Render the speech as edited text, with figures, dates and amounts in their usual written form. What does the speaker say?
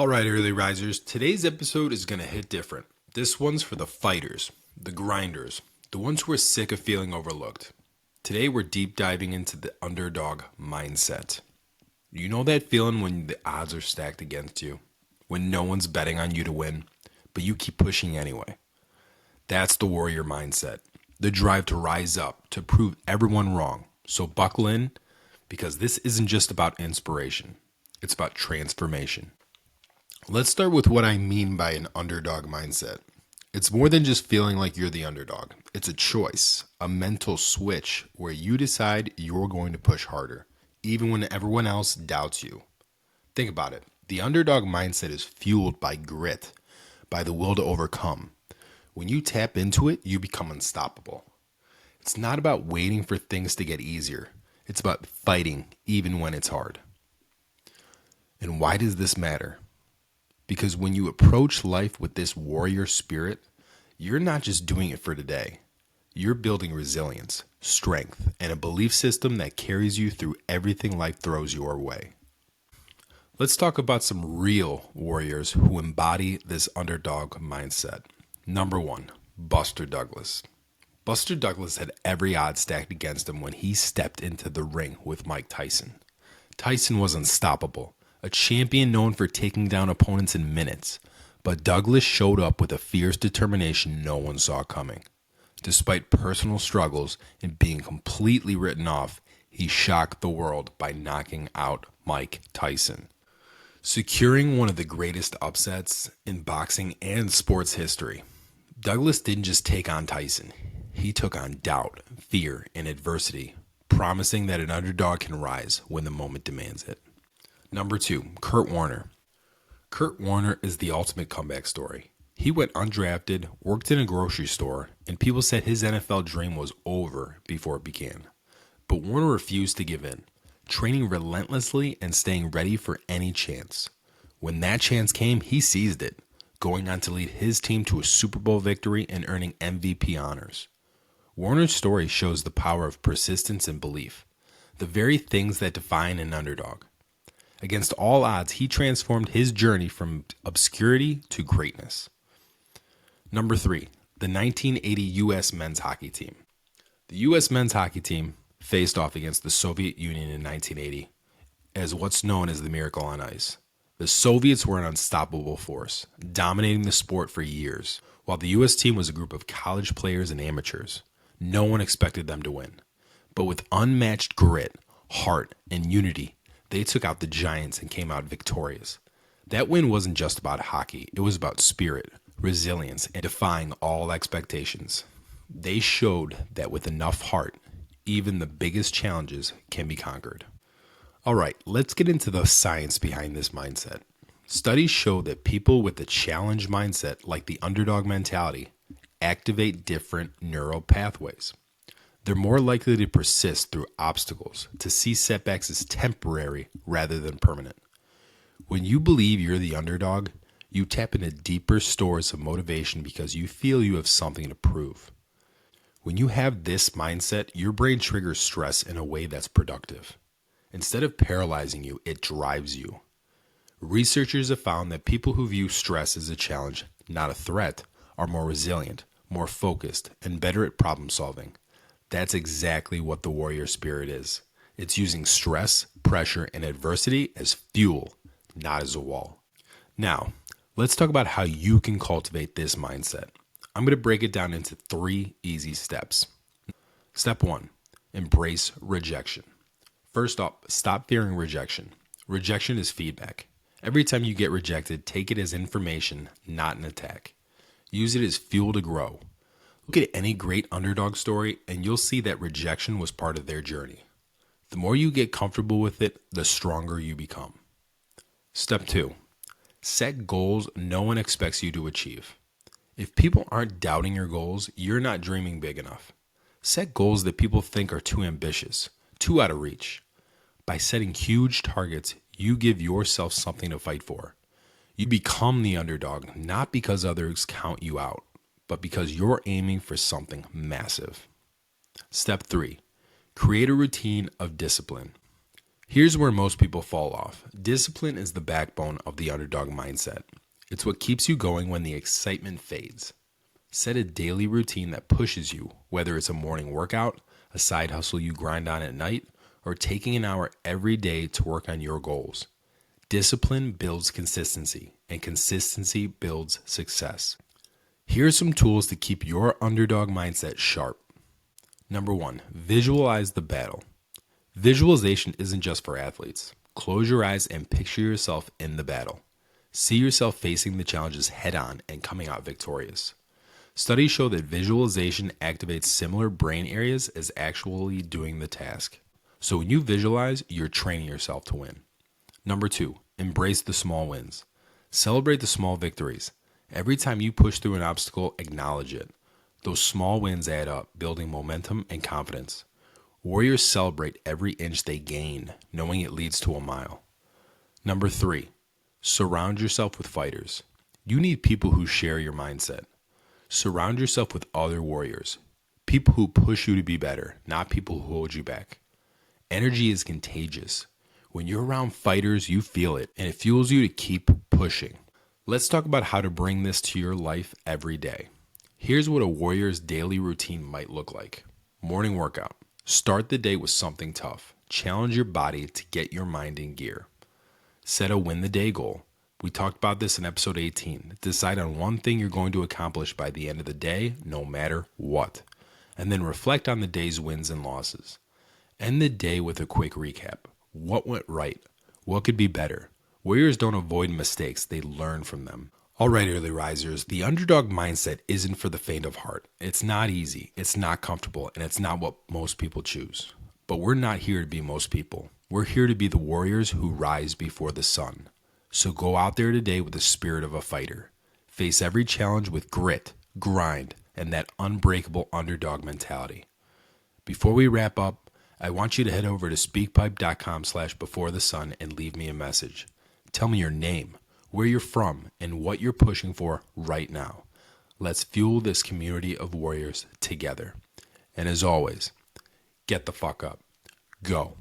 All right, early risers, today's episode is going to hit different. This one's for the fighters, the grinders, the ones who are sick of feeling overlooked. Today, we're deep diving into the underdog mindset. You know that feeling when the odds are stacked against you, when no one's betting on you to win, but you keep pushing anyway. That's the warrior mindset, the drive to rise up, to prove everyone wrong. So buckle in, because this isn't just about inspiration, it's about transformation. Let's start with what I mean by an underdog mindset. It's more than just feeling like you're the underdog. It's a choice, a mental switch where you decide you're going to push harder, even when everyone else doubts you. Think about it. The underdog mindset is fueled by grit, by the will to overcome. When you tap into it, you become unstoppable. It's not about waiting for things to get easier. It's about fighting even when it's hard. And why does this matter? Because when you approach life with this warrior spirit, you're not just doing it for today. You're building resilience, strength, and a belief system that carries you through everything life throws your way. Let's talk about some real warriors who embody this underdog mindset. Number 1, Buster Douglas. Buster Douglas had every odd stacked against him when he stepped into the ring with Mike Tyson. Tyson was unstoppable, a champion known for taking down opponents in minutes, but Douglas showed up with a fierce determination no one saw coming. Despite personal struggles and being completely written off, he shocked the world by knocking out Mike Tyson, securing one of the greatest upsets in boxing and sports history. Douglas didn't just take on Tyson, he took on doubt, fear, and adversity, promising that an underdog can rise when the moment demands it. Number 2, Kurt Warner. Kurt Warner is the ultimate comeback story. He went undrafted, worked in a grocery store, and people said his NFL dream was over before it began. But Warner refused to give in, training relentlessly and staying ready for any chance. When that chance came, he seized it, going on to lead his team to a Super Bowl victory and earning MVP honors. Warner's story shows the power of persistence and belief, the very things that define an underdog. Against all odds, he transformed his journey from obscurity to greatness. Number 3, the 1980 U.S. men's hockey team. The U.S. men's hockey team faced off against the Soviet Union in 1980 as what's known as the Miracle on Ice. The Soviets were an unstoppable force, dominating the sport for years, while the U.S. team was a group of college players and amateurs. No one expected them to win. But with unmatched grit, heart, and unity, they took out the Giants and came out victorious. That win wasn't just about hockey. It was about spirit, resilience, and defying all expectations. They showed that with enough heart, even the biggest challenges can be conquered. All right, let's get into the science behind this mindset. Studies show that people with the challenge mindset, like the underdog mentality, activate different neural pathways. They're more likely to persist through obstacles, to see setbacks as temporary rather than permanent. When you believe you're the underdog, you tap into deeper stores of motivation because you feel you have something to prove. When you have this mindset, your brain triggers stress in a way that's productive. Instead of paralyzing you, it drives you. Researchers have found that people who view stress as a challenge, not a threat, are more resilient, more focused, and better at problem solving. That's exactly what the warrior spirit is. It's using stress, pressure, and adversity as fuel, not as a wall. Now, let's talk about how you can cultivate this mindset. I'm going to break it down into 3 easy steps. Step 1, embrace rejection. First off, stop fearing rejection. Rejection is feedback. Every time you get rejected, take it as information, not an attack. Use it as fuel to grow. Look at any great underdog story and you'll see that rejection was part of their journey. The more you get comfortable with it, the stronger you become. Step 2, set goals no one expects you to achieve. If people aren't doubting your goals, you're not dreaming big enough. Set goals that people think are too ambitious, too out of reach. By setting huge targets, you give yourself something to fight for. You become the underdog, not because others count you out, but because you're aiming for something massive. Step 3, create a routine of discipline. Here's where most people fall off. Discipline is the backbone of the underdog mindset. It's what keeps you going when the excitement fades. Set a daily routine that pushes you, whether it's a morning workout, a side hustle you grind on at night, or taking an hour every day to work on your goals. Discipline builds consistency, and consistency builds success. Here are some tools to keep your underdog mindset sharp. Number 1, visualize the battle. Visualization isn't just for athletes. Close your eyes and picture yourself in the battle. See yourself facing the challenges head on and coming out victorious. Studies show that visualization activates similar brain areas as actually doing the task. So when you visualize, you're training yourself to win. Number 2, embrace the small wins. Celebrate the small victories. Every time you push through an obstacle, acknowledge it. Those small wins add up, building momentum and confidence. Warriors celebrate every inch they gain, knowing it leads to a mile. Number 3, surround yourself with fighters. You need people who share your mindset. Surround yourself with other warriors. People who push you to be better, not people who hold you back. Energy is contagious. When you're around fighters, you feel it, and it fuels you to keep pushing. Let's talk about how to bring this to your life every day. Here's what a warrior's daily routine might look like. Morning workout. Start the day with something tough. Challenge your body to get your mind in gear. Set a win the day goal. We talked about this in episode 18. Decide on one thing you're going to accomplish by the end of the day, no matter what. And then reflect on the day's wins and losses. End the day with a quick recap. What went right? What could be better? Warriors don't avoid mistakes, they learn from them. All right, early risers, the underdog mindset isn't for the faint of heart. It's not easy, it's not comfortable, and it's not what most people choose. But we're not here to be most people. We're here to be the warriors who rise before the sun. So go out there today with the spirit of a fighter. Face every challenge with grit, grind, and that unbreakable underdog mentality. Before we wrap up, I want you to head over to speakpipe.com/beforethesun and leave me a message. Tell me your name, where you're from, and what you're pushing for right now. Let's fuel this community of warriors together. And as always, get the fuck up. Go.